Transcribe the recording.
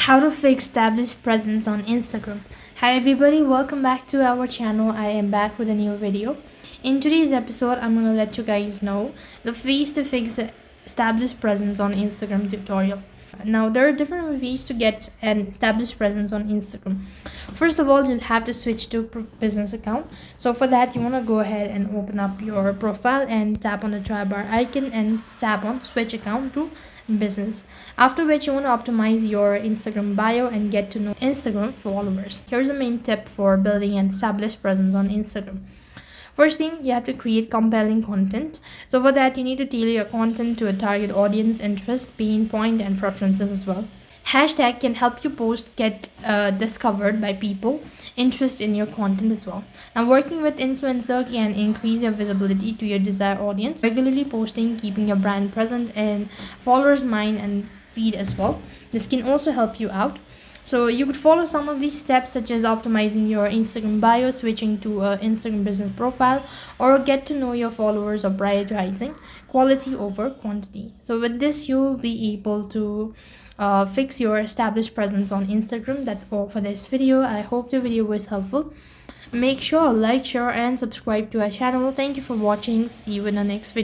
How to fix established presence on Instagram. Hi everybody, welcome back to our channel. I am back with a new video. In today's episode, I'm going to let you guys know the ways to fix the established presence on Instagram tutorial. Now there are different ways to get an established presence on Instagram. First of all, you'll have to switch to business account. So for that, you want to go ahead and open up your profile and tap on the try bar icon and tap on switch account to business, after which you want to optimize your Instagram bio and get to know Instagram followers. Here's the main tip for building an established presence on Instagram. First thing, you have to create compelling content. So for that, you need to tailor your content to a target audience, interest, pain point, and preferences as well. Hashtag can help you post get discovered by people interest in your content as well. Now working with influencer can increase your visibility to your desired audience. Regularly posting, keeping your brand present in followers' mind and feed as well. This can also help you out. So you could follow some of these steps, such as optimizing your Instagram bio, switching to an Instagram business profile, or get to know your followers, or prioritizing quality over quantity. So with this, you'll be able to fix your established presence on Instagram. That's all for this video. I hope the video was helpful. Make sure to like, share, and subscribe to our channel. Thank you for watching. See you in the next video.